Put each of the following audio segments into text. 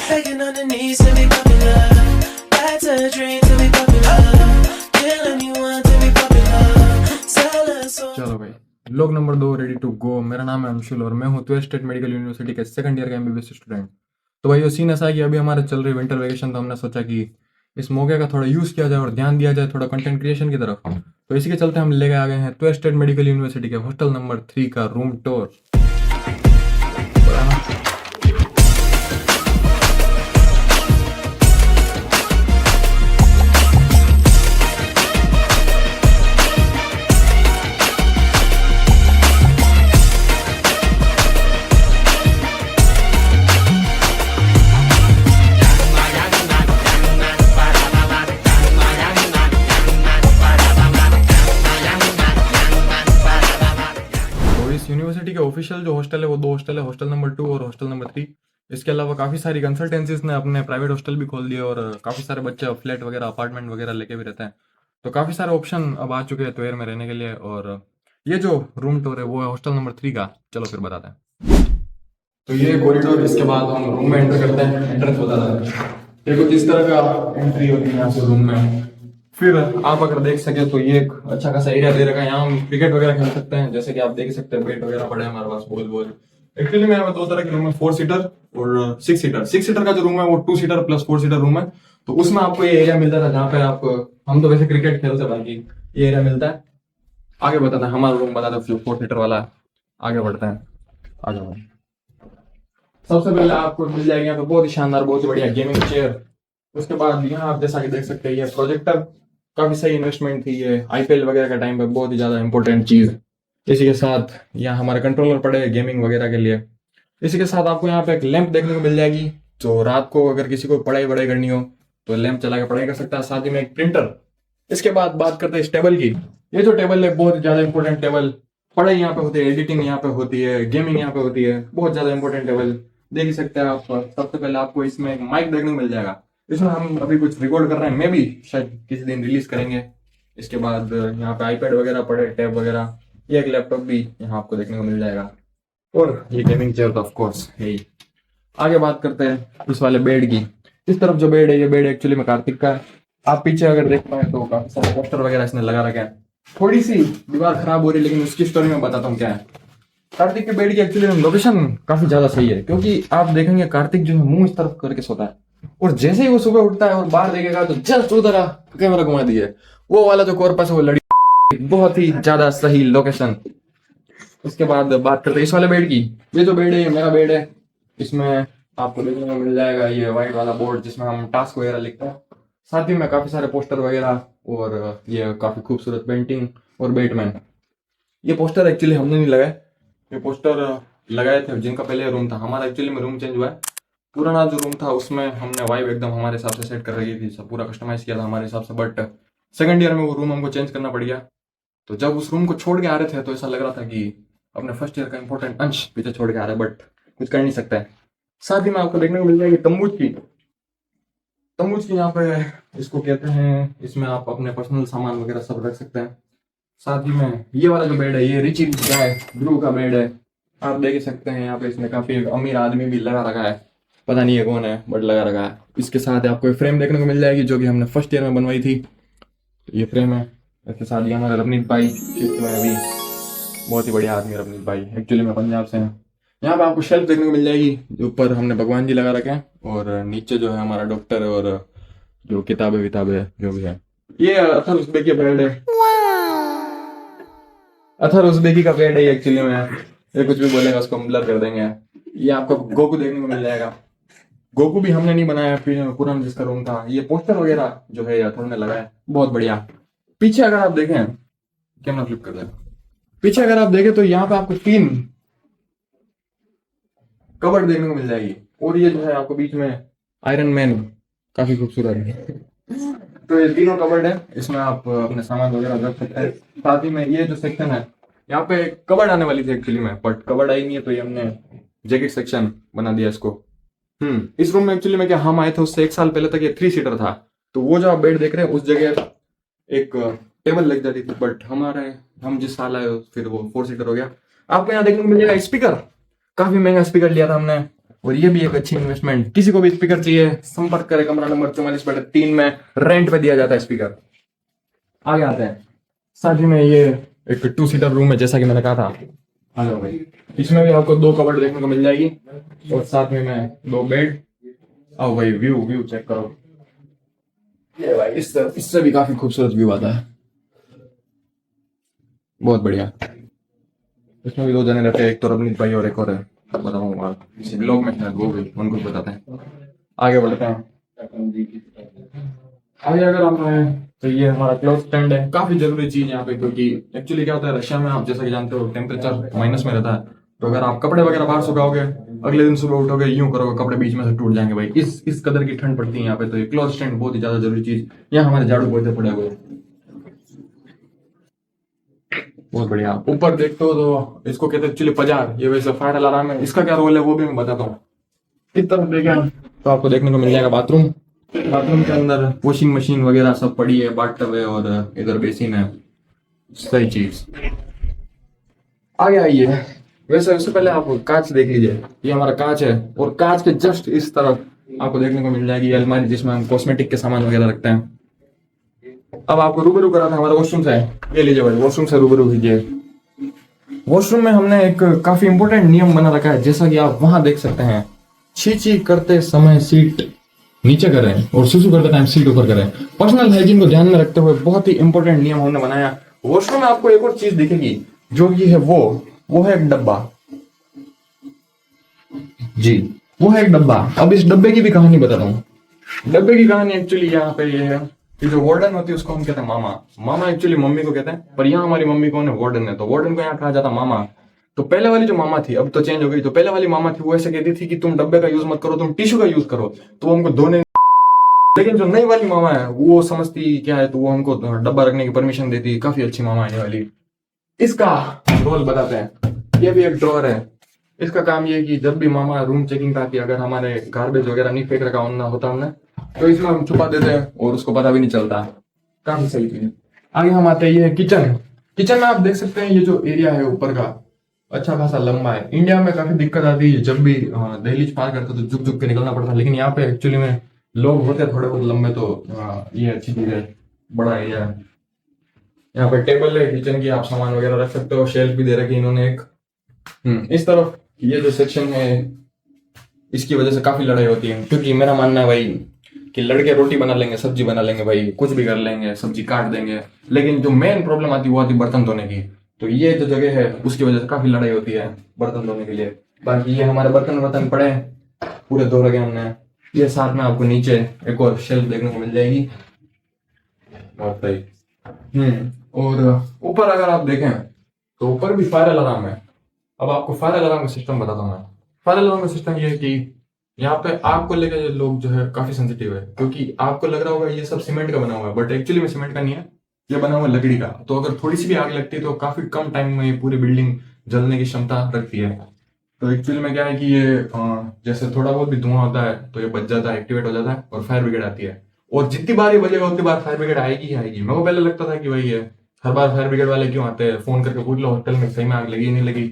Begging on the knees to be popular. That's a dream to be popular. Kill anyone to be popular. Sell a soul. चलो भाई, लोग number 2 ready to go. मेरा नाम है अंशुल और मैं हूँ ट्वेल्थ स्टेट मेडिकल यूनिवर्सिटी के सेकंड ईयर का एमबीबीएस स्टूडेंट। तो भाई, वो सीन ऐसा है कि अभी हमारे चल रही विंटर वेकेशन, तो हमने सोचा कि इस मौके का थोड़ा यूज़ किया जाए और ध्यान दिया जाए थोड़ा कंटेंट क्रिएशन की तरफ। तो इसी के चलते हम लेके आ गए हैं ट्वेल्थ स्टेट मेडिकल यूनिवर्सिटी के हॉस्टल नंबर 3 का रूम टूर। यूनिवर्सिटी के ऑफिशियल जो हॉस्टल है वो 2 हॉस्टल है, हॉस्टल नंबर 2 और हॉस्टल नंबर 3। इसके अलावा काफ़ी सारी कंसल्टेंसीज ने अपने प्राइवेट हॉस्टल भी खोल दिए और काफ़ी सारे बच्चे फ्लैट वगैरह अपार्टमेंट वगैरह लेके भी रहते हैं। तो काफ़ी सारे ऑप्शन अब आ चुके हैं ट्वेयर में रहने के लिए। और ये जो रूम टूर है वो है हॉस्टल नंबर 3 का। चलो फिर बताते हैं। तो ये कॉरिडोर, इसके बाद हम रूम में एंटर करते हैं। एंट्रेंस बताते हैं। ये कुछ इस तरह का एंट्री होती है यहाँ से रूम में। फिर आप अगर देख सके तो ये एक अच्छा खासा एरिया दे रखा है, यहाँ हम क्रिकेट वगैरह खेल सकते हैं। जैसे कि आप देख सकते हैं बैट वगैरह पड़े हैं हमारे पास, बॉल। एक्चुअली में यहाँ पे 2 तरह के रूम है, 4 सीटर और 6 सीटर। 6 सीटर का जो रूम है वो 2 सीटर प्लस 4 सीटर रूम है। तो उसमें आपको ये एरिया मिलता था जहाँ पे आप, हम तो वैसे क्रिकेट खेलते हैं, बाकी ये एरिया मिलता है। आगे बताते हैं हमारा रूम, बताते हैं 4 सीटर वाला। आगे बढ़ते हैं, आगे बढ़ते हैं। सबसे पहले आपको मिल जाएगी यहाँ पे बहुत ही शानदार, बहुत ही बढ़िया गेमिंग चेयर। उसके बाद यहाँ आप जैसा कि देख सकते हैं ये प्रोजेक्टर, काफी सही इन्वेस्टमेंट थी ये आईपीएल वगैरह के टाइम पे, बहुत ही ज्यादा इंपॉर्टेंट चीज। इसी के साथ यहाँ हमारे कंट्रोलर पड़े हैं गेमिंग वगैरह के लिए। इसी के साथ आपको यहाँ पे एक लैंप देखने को मिल जाएगी, जो रात को अगर किसी को पढ़ाई वढ़ाई करनी हो तो लैंप चला के पढ़ाई कर सकता है। साथ ही में एक प्रिंटर। इसके बाद बात करते हैं इस टेबल की। ये जो टेबल है बहुत ज्यादा इंपॉर्टेंट टेबल, पढ़ाई यहाँ पे होती है, एडिटिंग यहाँ पे होती है, गेमिंग यहाँ पे होती है, बहुत ज्यादा इंपॉर्टेंट टेबल। देख ही सकते हैं आप। सबसे पहले आपको इसमें एक माइक देखने को मिल जाएगा। इसमें हम अभी कुछ रिकॉर्ड कर रहे हैं, मे भी शायद किसी दिन रिलीज करेंगे। इसके बाद यहाँ पे आईपैड वगैरह पड़े, टैब वगैरह, ये एक लैपटॉप भी यहाँ आपको देखने को मिल जाएगा। और ये गेमिंग चेयर तो ऑफ कोर्स है ही। आगे बात करते हैं इस वाले बेड की। इस तरफ जो बेड है, ये बेड एक्चुअली में कार्तिक का है। आप पीछे अगर देख पाए तो काफी सारे पोस्टर वगैरह इसने लगा रखे हैं। थोड़ी सी दीवार खराब हो रही है, लेकिन उसकी स्टोरी में बताता हूँ क्या है। कार्तिक के बेड की एक्चुअली लोकेशन काफी ज्यादा सही है, क्योंकि आप देखेंगे कार्तिक जो है मुंह इस तरफ करके सोता है, और जैसे ही वो सुबह उठता है और बाहर देखेगा तो जस्ट उधर कैमरा घुमा दिए, वो वाला जो कॉर्पस है वो लड़ी, बहुत ही ज्यादा सही लोकेशन। उसके बाद बात करते हैं इस वाले बेड की। ये जो बेड है ये मेरा बेड है। इसमें आपको देखने को मिल जाएगा ये व्हाइट वाला बोर्ड, जिसमें हम टास्क वगैरह लिखते हैं। साथ ही में काफी सारे पोस्टर वगैरह, और ये काफी खूबसूरत पेंटिंग और बैटमैन। ये पोस्टर एक्चुअली हमने नहीं लगाए, ये पोस्टर लगाए थे जिनका पहले रूम था हमारा। एक्चुअली में रूम चेंज हुआ है। पुराना जो रूम था उसमें हमने वाइब एकदम हमारे हिसाब से सेट कर रखी थी, सब पूरा कस्टमाइज किया था हमारे हिसाब से। बट सेकंड ईयर में वो रूम हमको चेंज करना पड़ गया। तो जब उस रूम को छोड़ के आ रहे थे तो ऐसा लग रहा था कि अपने फर्स्ट ईयर का इंपॉर्टेंट अंश पीछे छोड़ के आ रहे हैं, बट कुछ कर नहीं सकता है। साथ ही में आपको देखने को मिल जाएगी तम्बूज की। तम्बूज की यहाँ पे इसको कहते हैं, इसमें आप अपने पर्सनल सामान वगैरह सब रख सकते हैं। साथ ही में ये वाला जो बेड है ये रिची गाय ब्रू का बेड है। आप देख सकते हैं यहाँ पे इसमें काफी अमीर आदमी भी लगा रखा है, पता नहीं है कौन है बट लगा रखा है। इसके साथ आपको एक फ्रेम देखने को मिल जाएगी जो कि हमने फर्स्ट ईयर में बनवाई थी। ये फ्रेम है। इसके साथ ये हमारे रवनीत भाई अभी बहुत ही बढ़िया आदमी रवनीत भाई, एक्चुअली में पंजाब से हैं। यहाँ पे आपको शेल्फ देखने को मिल जाएगी, जो ऊपर हमने भगवान जी लगा रखे हैं, और नीचे जो है हमारा डॉक्टर और जो किताबें विताबें जो भी है। ये अथर उज़्बेकी बेड है। अथर उज़्बेकी का बेड है एक्चुअली में। ये कुछ भी बोलेगा उसको हम ब्लर कर देंगे। ये आपको गोकू देखने को मिल जाएगा। गोकू भी हमने नहीं बनाया, पुराना जिसका रूम था। ये पोस्टर वगैरह जो है अथर ने लगाया, बहुत बढ़िया। पीछे अगर आप देखें, कैमरा फ्लिप कर दें, पीछे अगर आप देखें तो यहाँ पे आपको 3 कबर्ड देखने को मिल जाएगी। और ये जो है आपको बीच में आयरन मैन, काफी खूबसूरत है। तो ये तीनों कबर्ड है, इसमें आप अपने सामान वगैरह रख सकते हैं। साथ ही में ये जो सेक्शन है, यहाँ पे कबर्ड आने वाली थी एक्चुअली में, बट कबर्ड आई नहीं है, तो ये हमने जैकेट सेक्शन बना दिया इसको। इस रूम में एक्चुअली में क्या, हम आए थे उससे 1 साल पहले तक ये 3 सीटर था। तो वो जो आप बेड देख रहे हैं उस जगह एक टेबल लग जाती थी, बट हम जिस साल आए फिर वो 4 सीटर हो गया। आपको यहाँ देखने को मिल जाएगा स्पीकर, काफी महंगा स्पीकर लिया था हमने। और ये भी एक अच्छी इन्वेस्टमेंट। किसी को भी स्पीकर चाहिए संपर्क करें, कमरा नंबर 44/3 में रेंट पे दिया जाता है स्पीकर। आगे आते हैं, साथ ही में ये एक 2 सीटर रूम है जैसा कि मैंने कहा था। आ जाओ भाई, इसमें भी आपको 2 कबर्ड देखने को मिल जाएगी और साथ में 2 बेड। आओ भाई, व्यू व्यू चेक करो। ये भाई इससे भी काफी खूबसूरत व्यू आता है, बहुत बढ़िया। इसमें भी 2 जने रहते हैं, एक तो रवनीत भाई और एक और है, बताऊंगा इसी ब्लॉग में शायद वो भी उनको भी बताते हैं। आगे बढ़ते हैं, आगे अगर हम हैं तो ये हमारा क्लोथ स्टैंड है, काफी जरूरी चीज यहाँ पे, क्योंकि एक्चुअली क्या होता है रशिया में, आप जैसा कि जानते हो टेम्परेचर माइनस में रहता है। तो अगर आप कपड़े वगैरह बाहर सुखाओगे, अगले दिन सुबह उठोगे यूं करोगे, कपड़े बीच में से टूट जाएंगे भाई, इस कदर की ठंड पड़ती है यहाँ पे। तो ये क्लोथ स्टैंड बहुत ही ज्यादा जरूरी चीज। यहाँ हमारे झाड़ू पोछे पड़े हुए, बहुत बढ़िया। ऊपर देखते हो तो इसको कहते हैं एक्चुअली पजार, ये वैसे फायर अलार्म है। इसका क्या रोल है वो भी मैं बताता हूँ। इस तरफ देखें तो आपको देखने को मिल जाएगा बाथरूम। बाथरूम के अंदर वॉशिंग मशीन वगैरह सब पड़ी है, बाथटब है और इधर बेसिन है, सही चीज। आगे आइए, वैसे उससे पहले आप कांच देख लीजिए। ये हमारा कांच है और कांच के जस्ट इस तरफ आपको देखने को मिल जाएगी अलमारी जिसमें हम कॉस्मेटिक के सामान वगैरह रखते हैं। अब आपको रूबरू करा था हमारे वॉशरूम से, ये लीजिए भाई, वॉशरूम से रूबरू कीजिए। वॉशरूम में हमने एक काफी इंपॉर्टेंट नियम बना रखा है, जैसा कि आप वहां देख सकते हैं। छी करते समय सीट नीचे करें और सुसु करते टाइम सीट ऊपर करें। पर्सनल हाइजीन को ध्यान में रखते हुए बहुत ही इंपॉर्टेंट नियम हमने बनाया। वॉशरूम में आपको एक और चीज दिखेगी, जो ये है वो है एक डब्बा। जी, वो है एक डब्बा। अब इस डब्बे की भी कहानी बताता हूँ। डब्बे की कहानी एक्चुअली यहाँ पे ये है कि जो वार्डन होती है उसको हम कहते हैं मामा। मामा एक्चुअली मम्मी को कहते हैं, पर यहाँ हमारी मम्मी कौन है, वार्डन है, तो वार्डन को यहाँ कहा जाता मामा। तो पहले वाली जो मामा थी, अब तो चेंज हो गई, तो पहले वाली मामा थी वो ऐसे कहती थी कि तुम डब्बे का यूज मत करो, तुम टिश्यू का यूज करो, तो वो हमको धोने। लेकिन जो नई वाली मामा है वो समझती क्या है, तो वो हमको डब्बा रखने की परमिशन देती। काफी अच्छी मामा है ये वाली। इसका रोल बताते हैं। ये भी एक ड्रॉअर है। इसका काम ये है कि जब भी मामा रूम चेकिंग आती है, अगर हमारे गार्बेज वगैरह नहीं फेंक रखा होता हमने, तो इसमें हम छुपा देते हैं और उसको पता भी नहीं चलता। काफी सही चीज। आगे हम आते हैं, ये किचन। किचन में आप देख सकते हैं ये जो एरिया है ऊपर का अच्छा खासा लंबा है। इंडिया में काफी दिक्कत आती है, जब भी दहलीज पार करते तो झुक झुक के निकलना पड़ता है, लेकिन यहाँ पे एक्चुअली में लोग होते थोड़े बहुत लंबे, तो ये अच्छी चीज है, बड़ा एरिया है। यहाँ पे टेबल है किचन की, आप सामान वगैरह रख सकते हो। शेल्फ भी दे रखी है इन्होंने एक। इस तरफ ये जो सेक्शन है, इसकी वजह से काफी लड़ाई होती है, क्योंकि मेरा मानना है भाई कि लड़के रोटी बना लेंगे, सब्जी बना लेंगे भाई, कुछ भी कर लेंगे, सब्जी काट देंगे, लेकिन जो मेन प्रॉब्लम आती है वो आती है बर्तन धोने की। तो ये जो जगह है उसकी वजह से काफी लड़ाई होती है बर्तन धोने के लिए। बाकी ये हमारे बर्तन पड़े पूरे धो रखे हमने। ये साथ में आपको नीचे एक और शेल्फ देखने को मिल जाएगी, बहुत सही। और ऊपर अगर आप देखें तो ऊपर भी फायर अलार्म है। अब आपको फायर अलार्म का सिस्टम बताता हूँ मैं। फायर अलार्म का सिस्टम ये है कि यहाँ पे आग को लेकर लोग जो है काफी सेंसिटिव है, क्योंकि आपको लग रहा होगा ये सब सीमेंट का बना हुआ है, बट एक्चुअली में सीमेंट का नहीं है, ये बना हुआ है लकड़ी का। तो अगर थोड़ी सी भी आग लगती है तो काफी कम टाइम में ये पूरी बिल्डिंग जलने की क्षमता रखती है। तो एक्चुअली में क्या है कि ये जैसे थोड़ा बहुत भी धुआं होता है तो ये बच जाता है, एक्टिवेट हो जाता है और फायर ब्रिगेड आती है। और जितनी बार ये बजेगा उतनी बार फायर ब्रिगेड आएगी ही आएगी। मेरे को पहले लगता था कि भाई ये हर बार फायर ब्रिगेड वाले क्यों आते हैं, फोन करके पूछ लो होटल में सही में आग लगी नहीं लगी।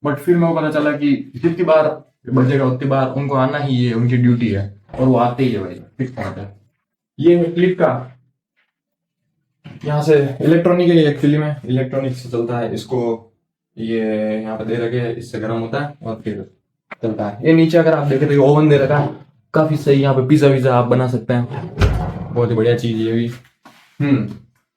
बट फिर मेरे को पता चला कि जितनी बार बजेगा उतनी बार उनको आना ही है, उनकी ड्यूटी है, और वो आते ही है भाई, फिक्स पॉइंट है। ये है क्लिक का, यहाँ से इलेक्ट्रॉनिक है, एक्चुअली में इलेक्ट्रॉनिक से चलता है। इसको ये यहाँ पे दे रखे है, इससे गर्म होता है और फिर चलता है। ये नीचे अगर आप देखें तो ओवन दे रखा है, काफी सही। यहाँ पे पिज्जा विज़ा आप बना सकते हैं, बहुत ही बढ़िया चीज है ये भी।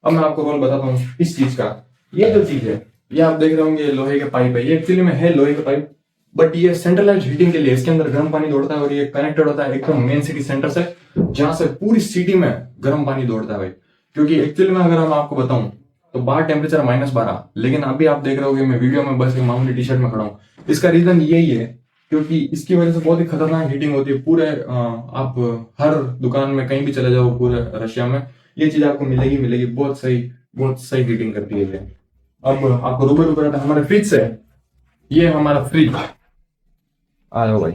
अब मैं आपको रोल बताता हूँ इस चीज का। ये जो चीज है ये आप देख रहे होंगे लोहे के पाइप है, ये एक्चुअली में है लोहे के पाइप, बट ये सेंट्रलाइज हीटिंग के लिए इसके अंदर गर्म पानी दौड़ता है और ये कनेक्टेड होता है एकदम मेन सिटी सेंटर से, जहां से पूरी सिटी में गर्म पानी दौड़ता है भाई। क्योंकि एक्चुअली में अगर मैं आपको बताऊं तो बाहर टेम्परेचर -12, लेकिन अभी आप देख रहे होगे मैं वीडियो में बस एक मामूली टी शर्ट में खड़ा हूँ। इसका रीजन यही है क्योंकि इसकी वजह से बहुत ही खतरनाक हीटिंग होती है पूरे। आप हर दुकान में कहीं भी चले जाओ पूरे रशिया में ये चीज आपको मिलेगी, बहुत सही हीटिंग करती है ये। अब आपको रूबरू कराता हमारे फ्रिज से। ये हमारा फ्रिज, आ जाओ भाई।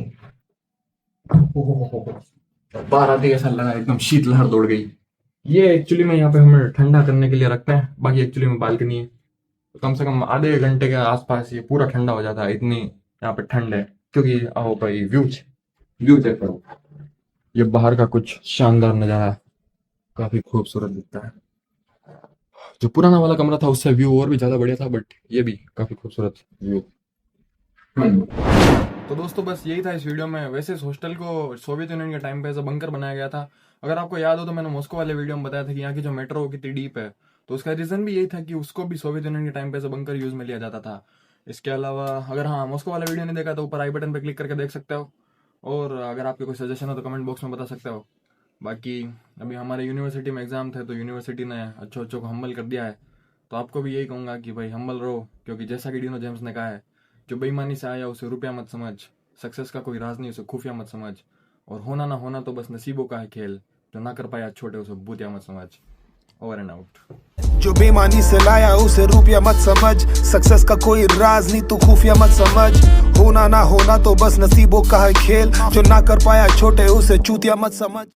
बाहर आते ऐसा लगा एकदम शीतलहर दौड़ गई। ये एक्चुअली में यहाँ पे हमें ठंडा करने के लिए रखते हैं, बाकी एक्चुअली में बालकनी है, तो कम से कम आधे घंटे के आसपास ये पूरा ठंडा हो जाता है, इतनी यहाँ पे ठंड है। क्योंकि आओ भाई व्यू व्यू चेक करो, ये बाहर का कुछ शानदार नज़ारा, काफी खूबसूरत दिखता है। जो पुराना वाला कमरा था उससे व्यू और भी ज्यादा बढ़िया था, बट ये भी काफी खूबसूरत व्यू। तो दोस्तों बस यही था इस वीडियो में। वैसे इस हॉस्टल को सोवियत यूनियन के टाइम पे एज अ बंकर बनाया गया था। अगर आपको याद हो तो मैंने मॉस्को वाले वीडियो में बताया था कि यहाँ की जो मेट्रो कितनी डीप है, तो उसका रीजन भी यही था कि उसको भी सोवियत यूनियन के टाइम पे एज अ बंकर यूज में लिया जाता था। इसके अलावा अगर हाँ मॉस्को वाला वीडियो नहीं देखा तो ऊपर आई बटन पर क्लिक करके देख सकते हो, और अगर आपके कोई सजेशन हो तो कमेंट बॉक्स में बता सकते हो। बाकी अभी हमारे यूनिवर्सिटी में एग्जाम थे तो यूनिवर्सिटी ने अच्छों अच्छों को हम्बल कर दिया है, तो आपको भी यही कहूँगा कि भाई हम्बल रहो, क्योंकि जैसा कि डीनो जेम्स ने कहा है, जो बेईमानी से आया उसे रुपया मत समझ, सक्सेस का कोई राज नहीं उसे खुफिया मत समझ, और होना ना होना तो बस नसीबों का है खेल, जो ना कर पाया छोटे उसे भूतिया मत समझ। Over and out. जो बेईमानी से लाया उसे रुपया मत समझ, सक्सेस का कोई राज नहीं तू खुफिया मत समझ, होना ना होना तो बस नसीबों का है खेल, जो ना कर पाया छोटे उसे चूतिया मत समझ।